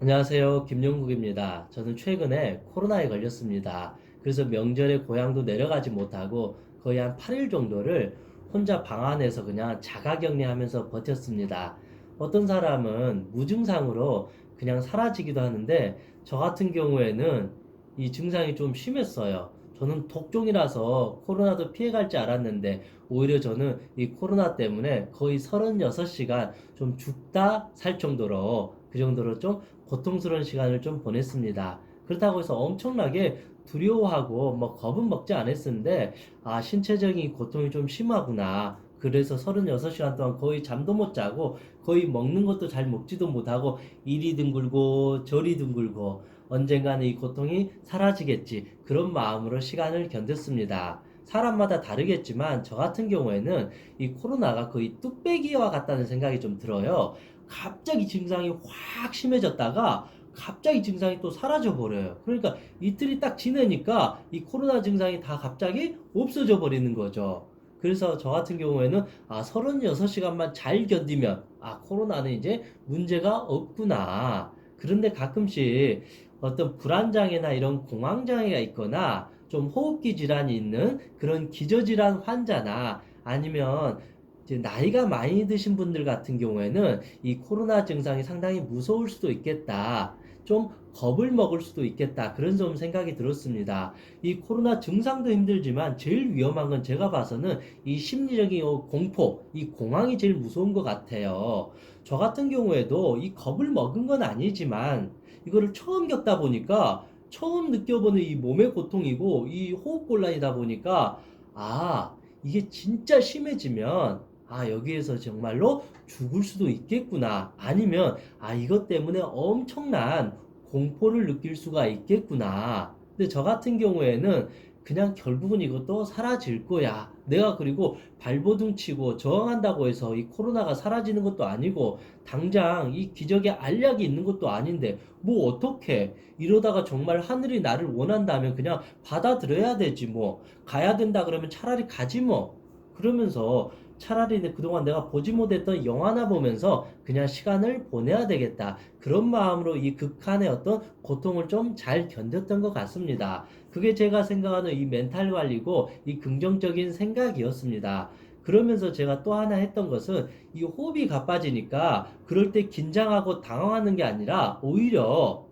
안녕하세요. 김영국입니다. 저는 최근에 코로나에 걸렸습니다. 그래서 명절에 고향도 내려가지 못하고 거의 한 8일 정도를 혼자 방 안에서 그냥 자가격리하면서 버텼습니다. 어떤 사람은 무증상으로 그냥 사라지기도 하는데 저 같은 경우에는 이 증상이 좀 심했어요. 저는 독종이라서 코로나도 피해갈 줄 알았는데 오히려 저는 이 코로나 때문에 거의 36시간 좀 죽다 살 정도로 그 정도로 좀 고통스러운 시간을 좀 보냈습니다. 그렇다고 해서 엄청나게 두려워하고 뭐 겁은 먹지 않았는데 신체적인 고통이 좀 심하구나. 그래서 36시간 동안 거의 잠도 못 자고 거의 먹는 것도 잘 먹지도 못하고 이리 둥글고 저리 둥글고 언젠가는 이 고통이 사라지겠지. 그런 마음으로 시간을 견뎠습니다. 사람마다 다르겠지만 저 같은 경우에는 이 코로나가 거의 뚝배기와 같다는 생각이 좀 들어요. 갑자기 증상이 확 심해졌다가 갑자기 증상이 또 사라져 버려요. 그러니까 이틀이 딱 지내니까 이 코로나 증상이 다 갑자기 없어져 버리는 거죠. 그래서 저 같은 경우에는 36시간만 잘 견디면 코로나는 이제 문제가 없구나. 그런데 가끔씩 어떤 불안장애나 이런 공황장애가 있거나 좀 호흡기 질환이 있는 그런 기저질환 환자나 아니면 이제 나이가 많이 드신 분들 같은 경우에는 이 코로나 증상이 상당히 무서울 수도 있겠다. 좀 겁을 먹을 수도 있겠다. 그런 좀 생각이 들었습니다. 이 코로나 증상도 힘들지만 제일 위험한 건 제가 봐서는 이 심리적인 공포, 이 공황이 제일 무서운 것 같아요. 저 같은 경우에도 이 겁을 먹은 건 아니지만 이거를 처음 겪다 보니까 처음 느껴보는 이 몸의 고통이고 이 호흡곤란이다 보니까 이게 진짜 심해지면 여기에서 정말로 죽을 수도 있겠구나. 아니면 이것 때문에 엄청난 공포를 느낄 수가 있겠구나. 근데 저 같은 경우에는 그냥 결국은 이것도 사라질 거야. 내가 그리고 발버둥 치고 저항한다고 해서 이 코로나가 사라지는 것도 아니고 당장 이 기적의 알약이 있는 것도 아닌데 뭐 어떻게 이러다가 정말 하늘이 나를 원한다면 그냥 받아들여야 되지 뭐. 가야 된다 그러면 차라리 가지 뭐. 그러면서 차라리 그동안 내가 보지 못했던 영화나 보면서 그냥 시간을 보내야 되겠다. 그런 마음으로 이 극한의 어떤 고통을 좀 잘 견뎠던 것 같습니다. 그게 제가 생각하는 이 멘탈 관리고 이 긍정적인 생각이었습니다. 그러면서 제가 또 하나 했던 것은 이 호흡이 가빠지니까 그럴 때 긴장하고 당황하는 게 아니라 오히려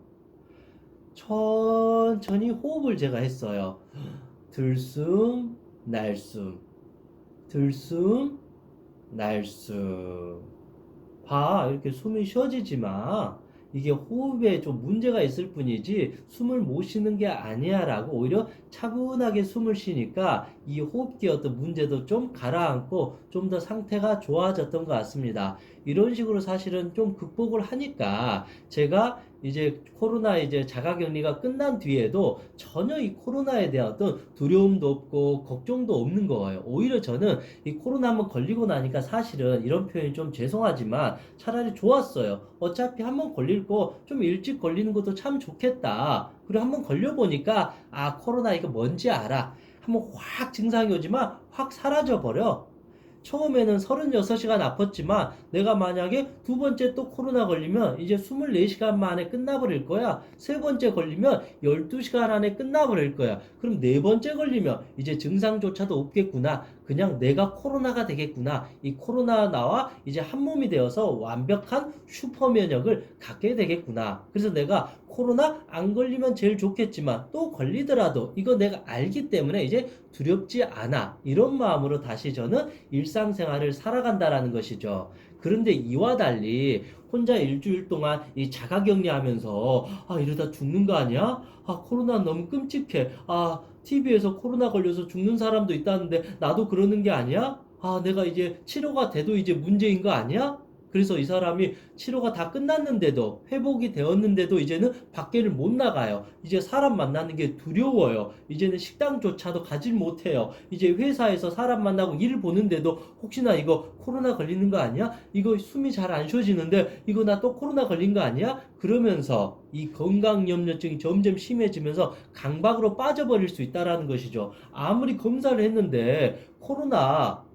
천천히 호흡을 제가 했어요. 들숨, 날숨, 들숨, 날숨. 이렇게 숨이 쉬어지지 마. 이게 호흡에 좀 문제가 있을 뿐이지 숨을 못 쉬는 게 아니야 라고 오히려 차분하게 숨을 쉬니까 이 호흡기 어떤 문제도 좀 가라앉고 좀 더 상태가 좋아졌던 것 같습니다. 이런 식으로 사실은 좀 극복을 하니까 제가 이제 코로나 이제 자가격리가 끝난 뒤에도 전혀 이 코로나에 대한 어떤 두려움도 없고 걱정도 없는 거예요. 오히려 저는 이 코로나 한번 걸리고 나니까 사실은 이런 표현이 좀 죄송하지만 차라리 좋았어요. 어차피 한번 걸릴 거 좀 일찍 걸리는 것도 참 좋겠다. 그리고 한번 걸려보니까 코로나 이거 뭔지 알아. 한번 확 증상이 오지만 확 사라져 버려. 처음에는 36시간 아팠지만 내가 만약에 두 번째 또 코로나 걸리면 이제 24시간 만에 끝나버릴 거야. 세 번째 걸리면 12시간 안에 끝나버릴 거야. 그럼 네 번째 걸리면 이제 증상조차도 없겠구나. 그냥 내가 코로나가 되겠구나. 이 코로나 나와 이제 한 몸이 되어서 완벽한 슈퍼 면역을 갖게 되겠구나. 그래서 내가 코로나 안 걸리면 제일 좋겠지만 또 걸리더라도 이거 내가 알기 때문에 이제 두렵지 않아. 이런 마음으로 다시 저는 일상생활을 살아간다라는 것이죠. 그런데 이와 달리 혼자 일주일 동안 이 자가격리하면서 이러다 죽는 거 아니야? 코로나 너무 끔찍해. TV에서 코로나 걸려서 죽는 사람도 있다는데 나도 그러는 게 아니야? 내가 이제 치료가 돼도 이제 문제인 거 아니야? 그래서 이 사람이 치료가 다 끝났는데도 회복이 되었는데도 이제는 밖에를 못 나가요. 이제 사람 만나는 게 두려워요. 이제는 식당조차도 가질 못해요. 이제 회사에서 사람 만나고 일 보는데도 혹시나 이거 코로나 걸리는 거 아니야? 이거 숨이 잘 안 쉬어지는데 이거 나 또 코로나 걸린 거 아니야? 그러면서 이 건강염려증이 점점 심해지면서 강박으로 빠져버릴 수 있다라는 것이죠. 아무리 검사를 했는데 코로나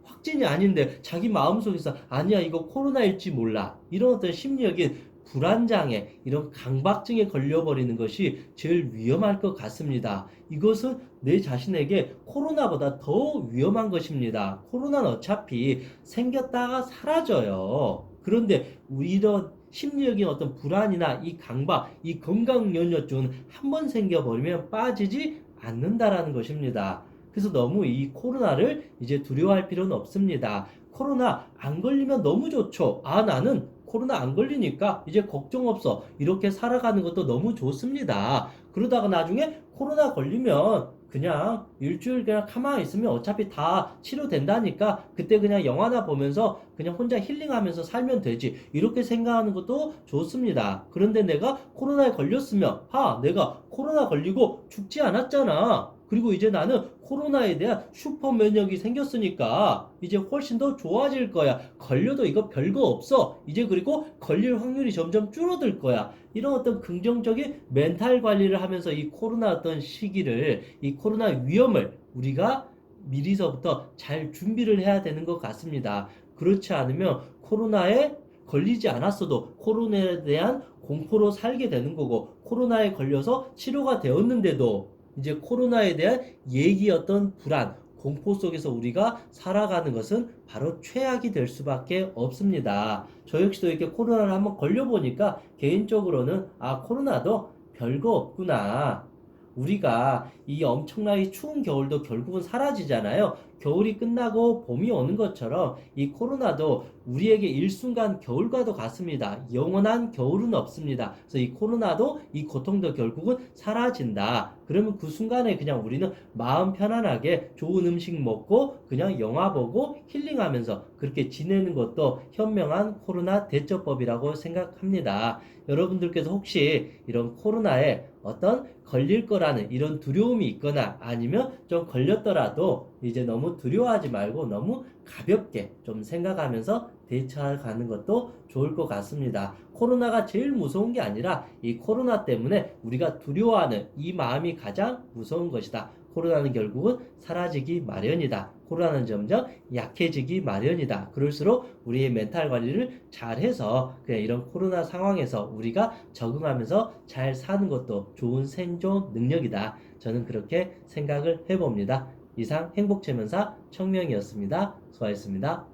확진이 아닌데 자기 마음속에서 아니야 이거 코로나일지 몰라 이런 어떤 심리적인 불안장애, 이런 강박증에 걸려버리는 것이 제일 위험할 것 같습니다. 이것은 내 자신에게 코로나보다 더 위험한 것입니다. 코로나는 어차피 생겼다가 사라져요. 그런데 이런 심리적인 어떤 불안이나 이 강박, 이 건강연료증은 한 번 생겨버리면 빠지지 않는다라는 것입니다. 그래서 너무 이 코로나를 이제 두려워할 필요는 없습니다. 코로나 안 걸리면 너무 좋죠. 아, 나는 코로나 안 걸리니까 이제 걱정 없어. 이렇게 살아가는 것도 너무 좋습니다. 그러다가 나중에 코로나 걸리면 그냥 일주일 그냥 가만히 있으면 어차피 다 치료된다니까 그때 그냥 영화나 보면서 그냥 혼자 힐링하면서 살면 되지. 이렇게 생각하는 것도 좋습니다. 그런데 내가 코로나에 걸렸으면, 내가 코로나 걸리고 죽지 않았잖아. 그리고 이제 나는 코로나에 대한 슈퍼 면역이 생겼으니까 이제 훨씬 더 좋아질 거야. 걸려도 이거 별거 없어. 이제 그리고 걸릴 확률이 점점 줄어들 거야. 이런 어떤 긍정적인 멘탈 관리를 하면서 이 코로나 어떤 시기를, 이 코로나 위험을 우리가 미리서부터 잘 준비를 해야 되는 것 같습니다. 그렇지 않으면 코로나에 걸리지 않았어도 코로나에 대한 공포로 살게 되는 거고, 코로나에 걸려서 치료가 되었는데도 이제 코로나에 대한 얘기였던 불안, 공포 속에서 우리가 살아가는 것은 바로 최악이 될 수밖에 없습니다. 저 역시도 이렇게 코로나를 한번 걸려보니까 개인적으로는 코로나도 별거 없구나. 우리가 이 엄청나게 추운 겨울도 결국은 사라지잖아요. 겨울이 끝나고 봄이 오는 것처럼 이 코로나도 우리에게 일순간 겨울과도 같습니다. 영원한 겨울은 없습니다. 그래서 이 코로나도 이 고통도 결국은 사라진다. 그러면 그 순간에 그냥 우리는 마음 편안하게 좋은 음식 먹고 그냥 영화 보고 힐링하면서 그렇게 지내는 것도 현명한 코로나 대처법이라고 생각합니다. 여러분들께서 혹시 이런 코로나에 어떤 걸릴 거라는 이런 두려움이 있거나 아니면 좀 걸렸더라도 이제 너무 두려워하지 말고 너무 가볍게 좀 생각하면서 대처하는 것도 좋을 것 같습니다. 코로나가 제일 무서운 게 아니라 이 코로나 때문에 우리가 두려워하는 이 마음이 가장 무서운 것이다. 코로나는 결국은 사라지기 마련이다. 코로나는 점점 약해지기 마련이다. 그럴수록 우리의 멘탈 관리를 잘해서 그냥 이런 코로나 상황에서 우리가 적응하면서 잘 사는 것도 좋은 생존 능력이다. 저는 그렇게 생각을 해봅니다. 이상 행복체면사 청명이었습니다. 수고하셨습니다.